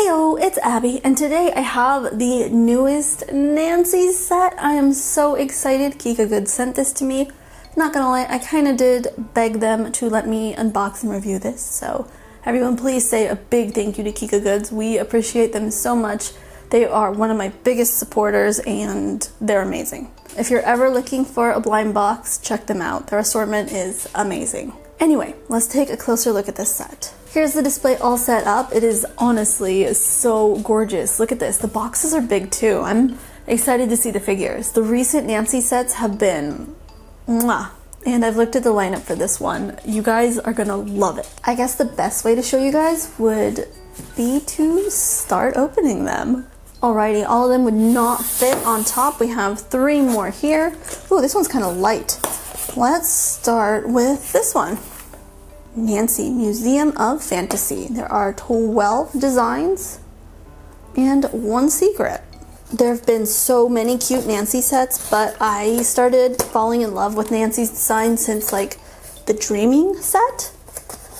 Heyo, it's Abby, and today I have the newest Nanci set. I am so excited. Kika Good sent this to me. Not gonna lie, I kind of did beg them to let me unbox and review this, so everyone please say a big thank you to Kika Goods. We appreciate them so much. They are one of my biggest supporters and they're amazing. If you're ever looking for a blind box, check them out. Their assortment is amazing. Anyway, let's take a closer look at this set. Here's the display all set up. It is honestly so gorgeous. Look at this. The boxes are big too. I'm excited to see the figures. The recent Nanci sets have been mwah. And I've looked at the lineup for this one. You guys are gonna love it. I guess the best way to show you guys would be to start opening them. Alrighty, all of them would not fit on top. We have 3 more here. Ooh, this one's kind of light. Let's start with this one. Nanci, Museum of Fantasy. There are 12 designs and 1 secret. There have been so many cute Nanci sets, but I started falling in love with Nanci's design since like the Dreaming set,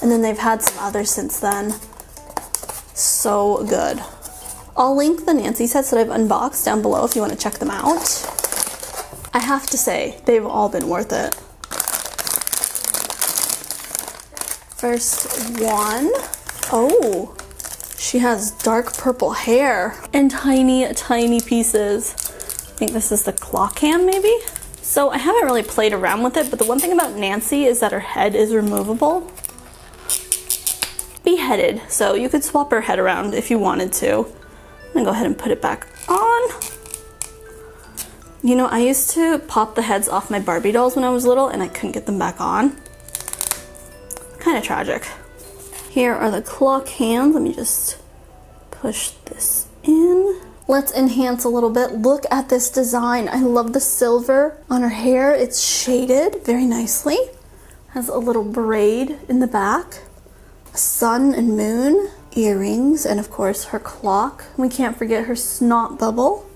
and then they've had some others since then. So good. I'll link the Nanci sets that I've unboxed down below if you want to check them out. I have to say, they've all been worth it. First one. Oh, she has dark purple hair and tiny, tiny pieces. I think this is the clock hand maybe? So I haven't really played around with it, but the one thing about Nanci is that her head is removable. Beheaded, so you could swap her head around if you wanted to. I'm gonna go ahead and put it back on. You know, I used to pop the heads off my Barbie dolls when I was little and I couldn't get them back on. Kind of tragic. Here are the clock hands. Let me just push this in. Let's enhance a little bit. Look at this design. I love the silver on her hair. It's shaded very nicely. Has a little braid in the back. A sun and moon. Earrings, and of course her clock. We can't forget her snot bubble.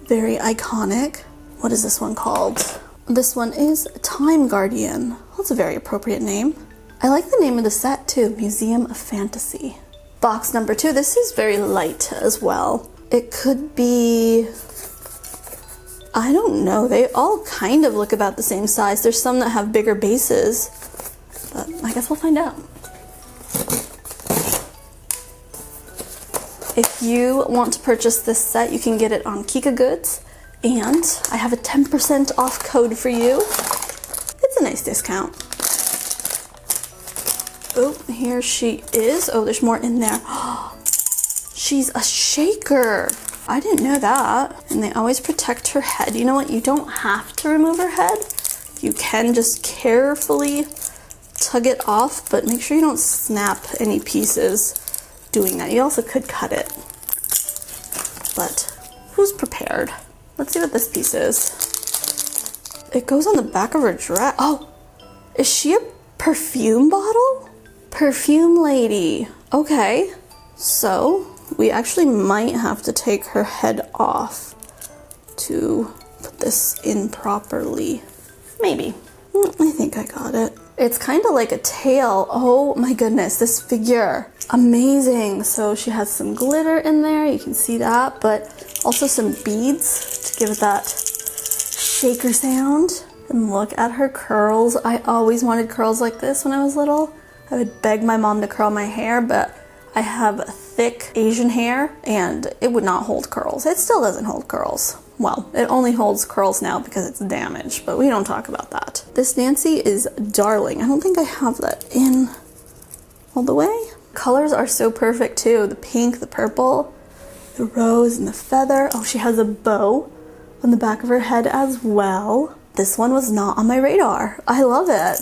Very iconic. What is this one called? This one is Time Guardian. That's a very appropriate name. I like the name of the set too, Museum of Fantasy. Box number 2, this is very light as well. It could be, I don't know, they all kind of look about the same size. There's some that have bigger bases, but I guess we'll find out. If you want to purchase this set, you can get it on Kika Goods, and I have a 10% off code for you. It's a nice discount. Oh, here she is. Oh, there's more in there. She's a shaker. I didn't know that. And they always protect her head. You know what? You don't have to remove her head. You can just carefully tug it off, but make sure you don't snap any pieces doing that. You also could cut it. But who's prepared? Let's see what this piece is. It goes on the back of her dress. Oh, is she a perfume bottle? Perfume lady. Okay, so we actually might have to take her head off to put this in properly. Maybe. I think I got it. It's kind of like a tail. Oh my goodness, this figure. Amazing. So she has some glitter in there, you can see that, but also some beads to give it that shaker sound. And look at her curls. I always wanted curls like this when I was little. I would beg my mom to curl my hair, but I have thick Asian hair and it would not hold curls. It still doesn't hold curls. Well, it only holds curls now because it's damaged, but we don't talk about that. This Nanci is darling. I don't think I have that in all the way. Colors are so perfect too. The pink, the purple, the rose, and the feather. Oh, she has a bow on the back of her head as well. This one was not on my radar. I love it.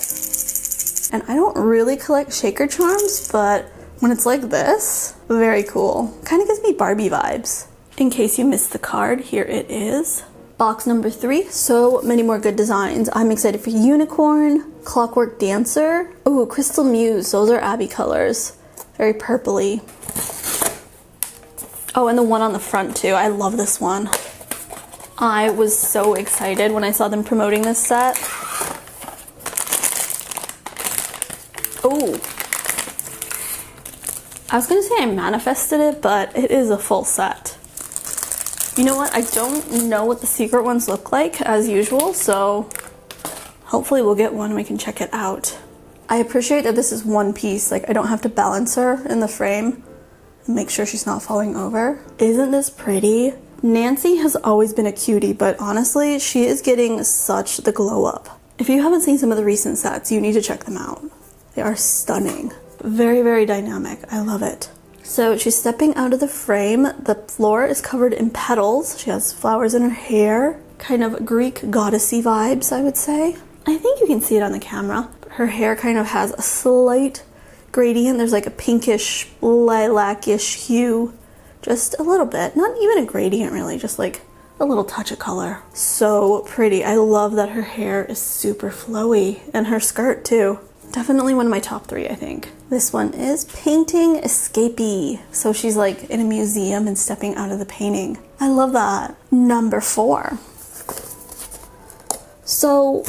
And I don't really collect shaker charms, but when it's like this, very cool. Kind of gives me Barbie vibes. In case you missed the card, here it is. Box number 3, so many more good designs. I'm excited for Unicorn, Clockwork Dancer. Ooh, Crystal Muse, those are Abby colors. Very purpley. Oh, and the one on the front too, I love this one. I was so excited when I saw them promoting this set. Oh, I was gonna say I manifested it, but it is a full set. You know what? I don't know what the secret ones look like as usual, so hopefully we'll get one and we can check it out. I appreciate that this is one piece. Like, I don't have to balance her in the frame and make sure she's not falling over. Isn't this pretty? Nanci has always been a cutie, but honestly, she is getting such the glow up. If you haven't seen some of the recent sets, you need to check them out. They are stunning. Very, very dynamic. I love it. So she's stepping out of the frame. The floor is covered in petals. She has flowers in her hair. Kind of Greek goddessy vibes, I would say. I think you can see it on the camera. Her hair kind of has a slight gradient. There's like a pinkish, lilac-ish hue. Just a little bit. Not even a gradient really, just like a little touch of color. So pretty. I love that her hair is super flowy. And her skirt too. Definitely one of my top 3, I think. This one is Painting Escapee. So she's like in a museum and stepping out of the painting. I love that. Number 4. So,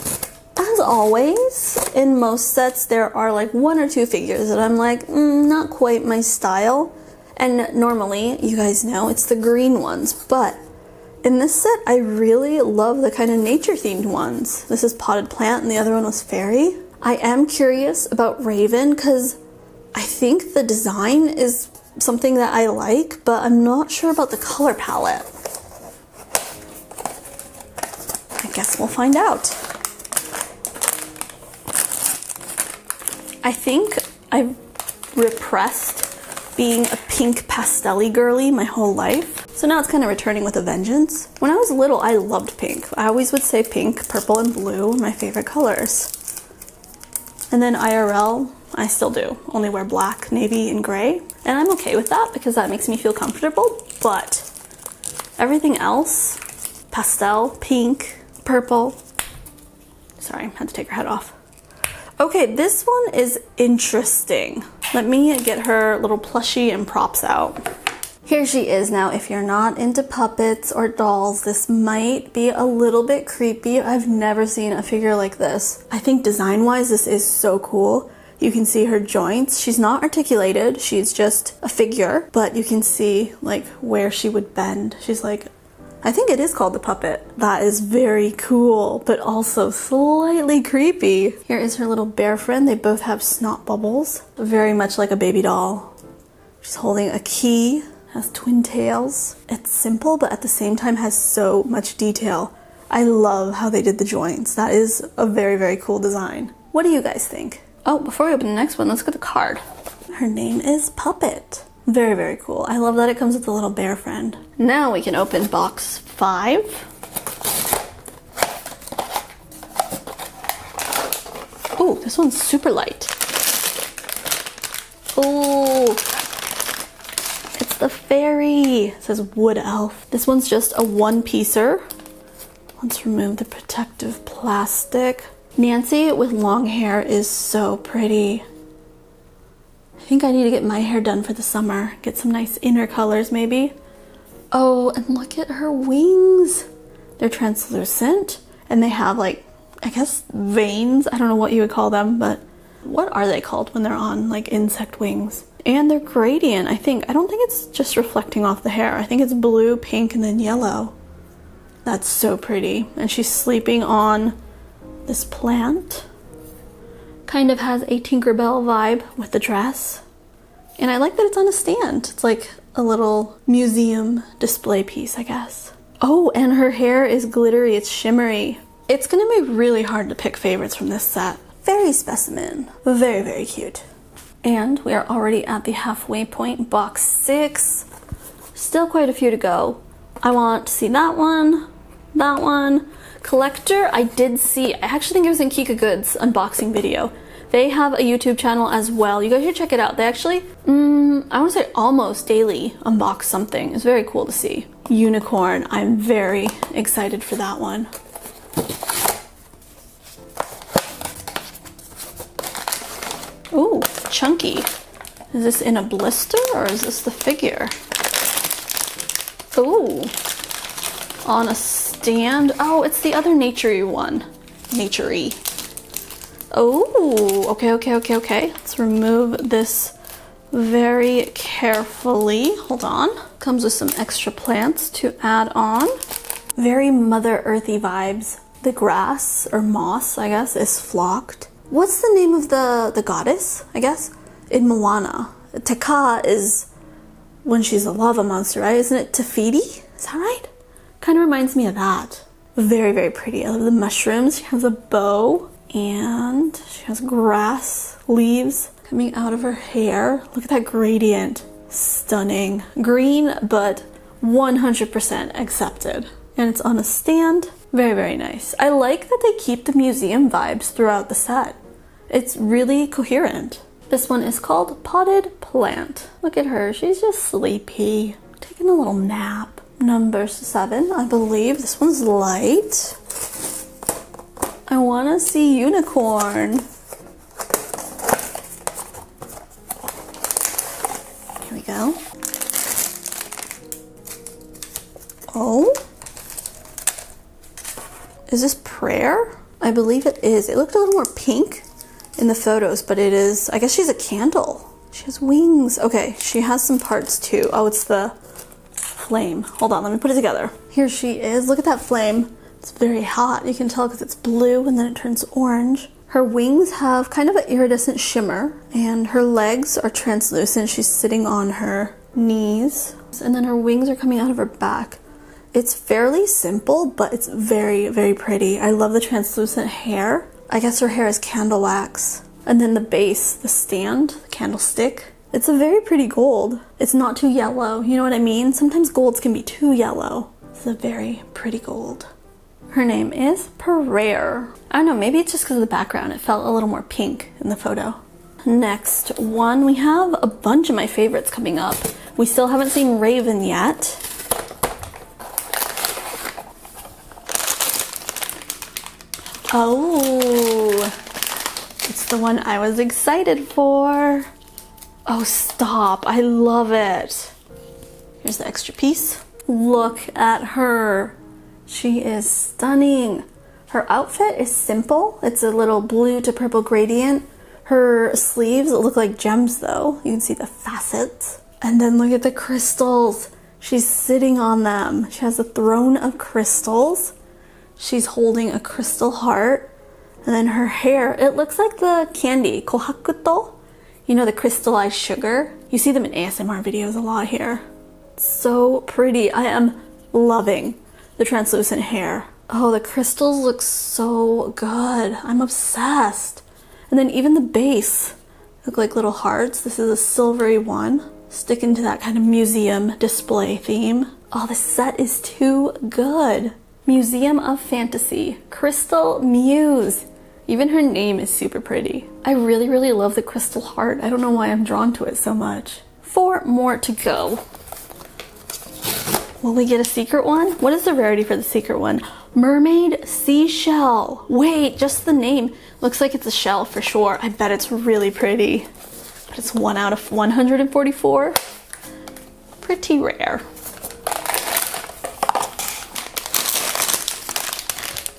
as always, in most sets there are like 1 or 2 figures that I'm like, not quite my style. And normally, you guys know, it's the green ones. But in this set, I really love the kind of nature-themed ones. This is Potted Plant and the other one was Fairy. I am curious about Raven because I think the design is something that I like, but I'm not sure about the color palette. I guess we'll find out. I think I've repressed being a pink pastel-y girly my whole life. So now it's kind of returning with a vengeance. When I was little, I loved pink. I always would say pink, purple, and blue were my favorite colors. And then IRL, I still do. Only wear black, navy, and gray. And I'm okay with that because that makes me feel comfortable. But everything else, pastel, pink, purple. Sorry, had to take her head off. Okay, this one is interesting. Let me get her little plushie and props out. Here she is now. If you're not into puppets or dolls, this might be a little bit creepy. I've never seen a figure like this. I think design-wise, this is so cool. You can see her joints. She's not articulated. She's just a figure, but you can see like where she would bend. She's like, I think it is called the puppet. That is very cool, but also slightly creepy. Here is her little bear friend. They both have snot bubbles. Very much like a baby doll. She's holding a key. Has twin tails. It's simple, but at the same time has so much detail. I love how they did the joints. That is a very, very cool design. What do you guys think? Oh, before we open the next one, let's get the card. Her name is Puppet. Very, very cool. I love that it comes with a little bear friend. Now we can open box 5. Ooh, this one's super light. Ooh. The Fairy. It says Wood Elf. This one's just a one-piecer. Let's remove the protective plastic. Nanci with long hair is so pretty. I think I need to get my hair done for the summer. Get some nice inner colors maybe. Oh, and look at her wings. They're translucent and they have like, I guess veins. I don't know what you would call them, but what are they called when they're on like insect wings? And they're gradient, I think. I don't think it's just reflecting off the hair. I think it's blue, pink, and then yellow. That's so pretty. And she's sleeping on this plant. Kind of has a Tinkerbell vibe with the dress. And I like that it's on a stand. It's like a little museum display piece, I guess. Oh, and her hair is glittery. It's shimmery. It's gonna be really hard to pick favorites from this set. Very Specimen. Very, very cute. And we are already at the halfway point, box 6. Still quite a few to go. I want to see that one. Collector, I did see, I actually think it was in Kika Goods unboxing video. They have a YouTube channel as well. You guys should check it out. They actually, I want to say almost daily unbox something. It's very cool to see. Unicorn, I'm very excited for that one. Ooh, chunky. Is this in a blister or is this the figure? Ooh, on a stand. Oh, it's the other naturey one. Naturey. Oh, okay. Let's remove this very carefully. Hold on. Comes with some extra plants to add on. Very Mother Earthy vibes. The grass, or moss, I guess, is flocked. What's the name of the goddess, I guess? In Moana. Teka is when she's a lava monster, right? Isn't it Tefiti? Is that right? Kind of reminds me of that. Very, very pretty. I love the mushrooms. She has a bow and she has grass leaves coming out of her hair. Look at that gradient. Stunning. Green, but 100% accepted. And it's on a stand. Very, very nice. I like that they keep the museum vibes throughout the set. It's really coherent. This one is called Potted Plant. Look at her. She's just sleepy. Taking a little nap. Number 7, I believe. This one's light. I want to see unicorn. Here we go. Oh. Is this prayer? I believe it is. It looked a little more pink in the photos, but it is, I guess she's a candle. She has wings. Okay, she has some parts too. Oh, it's the flame. Hold on, let me put it together. Here she is. Look at that flame. It's very hot. You can tell because it's blue and then it turns orange. Her wings have kind of an iridescent shimmer and her legs are translucent. She's sitting on her knees and then her wings are coming out of her back. It's fairly simple, but it's very, very pretty. I love the translucent hair. I guess her hair is candle wax. And then the base, the stand, the candlestick. It's a very pretty gold. It's not too yellow, you know what I mean? Sometimes golds can be too yellow. It's a very pretty gold. Her name is Prayer. I don't know, maybe it's just because of the background. It felt a little more pink in the photo. Next one, we have a bunch of my favorites coming up. We still haven't seen Raven yet. Oh, it's the one I was excited for. Oh, stop. I love it. Here's the extra piece. Look at her. She is stunning. Her outfit is simple. It's a little blue to purple gradient. Her sleeves look like gems though. You can see the facets. And then look at the crystals. She's sitting on them. She has a throne of crystals. She's holding a crystal heart. And then her hair, it looks like the candy, kohakuto. You know, the crystallized sugar. You see them in ASMR videos a lot here. So pretty. I am loving the translucent hair. Oh, the crystals look so good. I'm obsessed. And then even the base look like little hearts. This is a silvery one. Sticking to that kind of museum display theme. Oh, the set is too good. Museum of Fantasy, Crystal Muse. Even her name is super pretty. I really, really love the crystal heart. I don't know why I'm drawn to it so much. 4 more to go. Will we get a secret one? What is the rarity for the secret one? Mermaid Seashell. Wait, just the name. Looks like it's a shell for sure. I bet it's really pretty. But it's 1 out of 144. Pretty rare.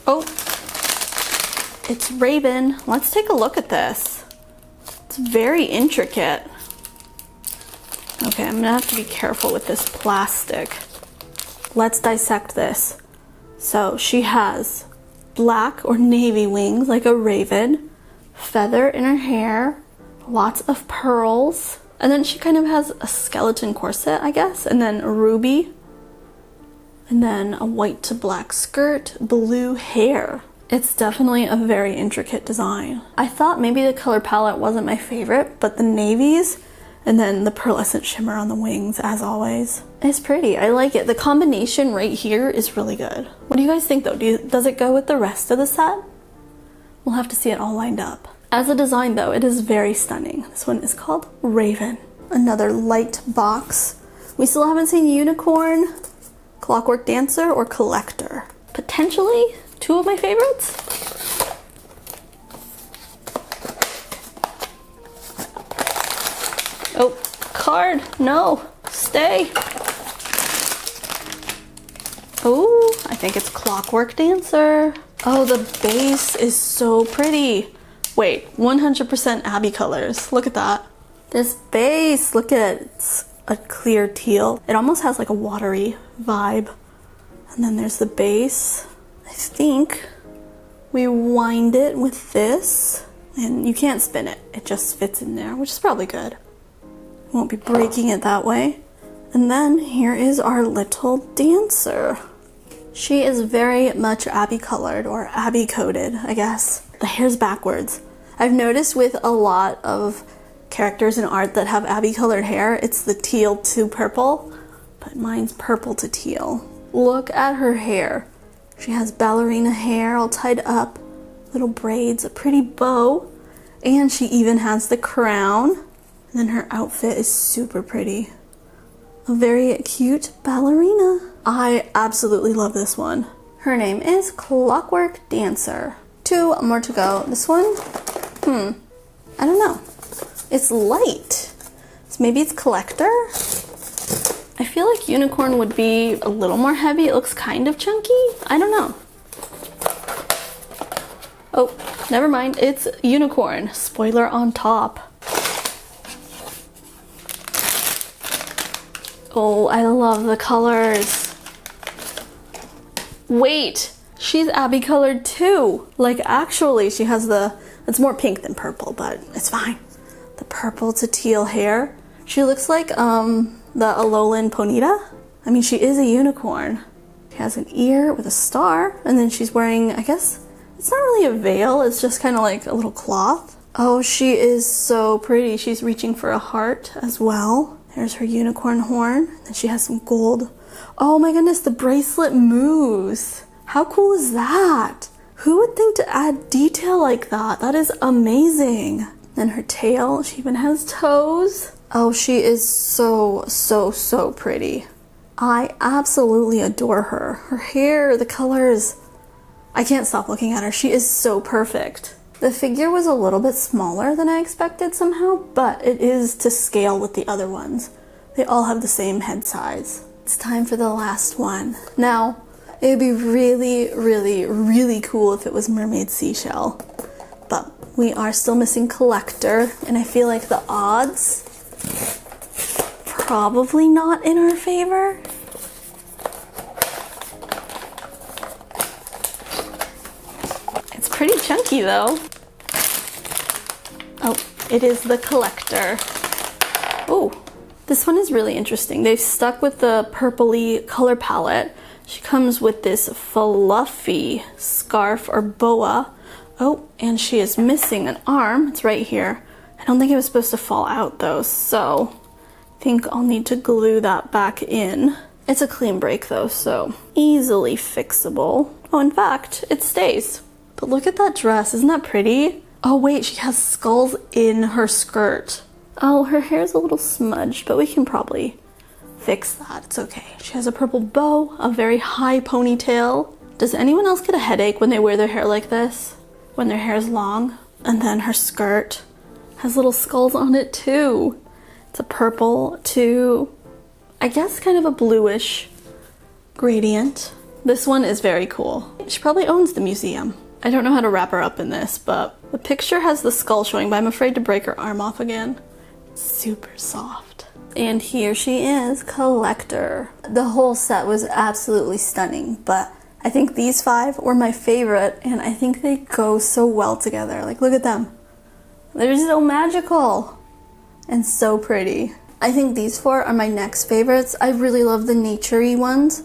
Oh, it's Raven. Let's take a look at this. It's very intricate. Okay, I'm gonna have to be careful with this plastic. Let's dissect this. So she has black or navy wings like a raven, feather in her hair, lots of pearls, and then she kind of has a skeleton corset, I guess, and then a ruby. And then a white to black skirt, blue hair. It's definitely a very intricate design. I thought maybe the color palette wasn't my favorite, but the navies and then the pearlescent shimmer on the wings, as always. It's pretty, I like it. The combination right here is really good. What do you guys think though? Does it go with the rest of the set? We'll have to see it all lined up. As a design though, it is very stunning. This one is called Raven. Another light box. We still haven't seen Unicorn, Clockwork Dancer, or Collector. Potentially 2 of my favorites. Oh, card, no, stay. Oh, I think it's Clockwork Dancer. Oh, the base is so pretty. Wait, 100% Abby colors. Look at that. This base, look at it. It's a clear teal. It almost has like a watery vibe. And then there's the base. I think we wind it with this. And you can't spin it. It just fits in there, which is probably good. Won't be breaking it that way. And then here is our little dancer. She is very much Abby colored or Abby coated, I guess. The hair's backwards. I've noticed with a lot of characters in art that have Abby colored hair, it's the teal to purple, but mine's purple to teal. Look at her hair. She has ballerina hair all tied up, little braids, a pretty bow, and she even has the crown. And then her outfit is super pretty. A very cute ballerina. I absolutely love this one. Her name is Clockwork Dancer. 2 more to go. This one, I don't know. It's light. So maybe it's Collector. I feel like Unicorn would be a little more heavy. It looks kind of chunky. I don't know. Oh, never mind. It's Unicorn. Spoiler on top. Oh, I love the colors. Wait, she's Abby colored too. Like actually she has it's more pink than purple, but it's fine. The purple to teal hair. She looks like the Alolan Ponyta. I mean, she is a unicorn. She has an ear with a star, and then she's wearing, I guess, it's not really a veil, it's just kind of like a little cloth. Oh, she is so pretty. She's reaching for a heart as well. There's her unicorn horn, and she has some gold. Oh my goodness, the bracelet Muse. How cool is that? Who would think to add detail like that? That is amazing. Then her tail, she even has toes. Oh, she is so, so, so pretty. I absolutely adore her. Her hair, the colors. I can't stop looking at her. She is so perfect. The figure was a little bit smaller than I expected somehow, but it is to scale with the other ones. They all have the same head size. It's time for the last one. Now, it would be really, really, really cool if it was Mermaid Seashell, but we are still missing Collector, and I feel like the odds probably not in our favor. It's pretty chunky though. Oh, it is the Collector. Oh, this one is really interesting. They've stuck with the purpley color palette. She comes with this fluffy scarf or boa. Oh, and she is missing an arm. It's right here. I don't think it was supposed to fall out though, so I think I'll need to glue that back in. It's a clean break though, so easily fixable. Oh, in fact, it stays. But look at that dress, isn't that pretty? Oh wait, she has skulls in her skirt. Oh, her hair's a little smudged, but we can probably fix that. It's okay. She has a purple bow, a very high ponytail. Does anyone else get a headache when they wear their hair like this? When their hair's long? And then her skirt has little skulls on it too. It's a purple to, I guess, kind of a bluish gradient. This one is very cool. She probably owns the museum. I don't know how to wrap her up in this, but the picture has the skull showing, but I'm afraid to break her arm off again. Super soft. And here she is, Collector. The whole set was absolutely stunning, but I think these 5 were my favorite, and I think they go so well together. Like, look at them. They're so magical and so pretty. I think these 4 are my next favorites. I really love the nature-y ones.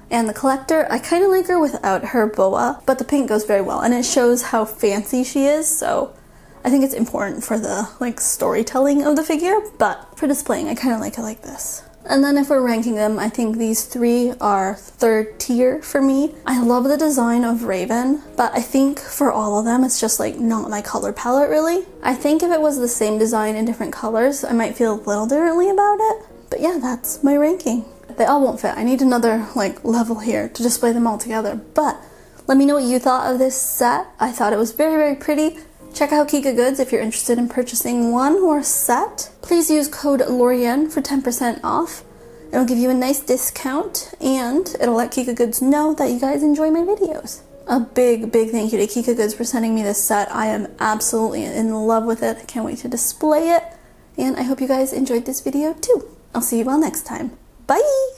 And the Collector, I kind of like her without her boa, but the pink goes very well, and it shows how fancy she is, so I think it's important for the storytelling of the figure, but for displaying, I kind of like it like this. And then if we're ranking them, I think these 3 are 3rd tier for me. I love the design of Raven, but I think for all of them, it's just not my color palette really. I think if it was the same design in different colors, I might feel a little differently about it. But yeah, that's my ranking. They all won't fit. I need another level here to display them all together. But let me know what you thought of this set. I thought it was very, very pretty. Check out Kika Goods if you're interested in purchasing one or a set. Please use code LORIEN for 10% off. It'll give you a nice discount, and it'll let Kika Goods know that you guys enjoy my videos. A big, big thank you to Kika Goods for sending me this set. I am absolutely in love with it. I can't wait to display it. And I hope you guys enjoyed this video too. I'll see you all next time. Bye!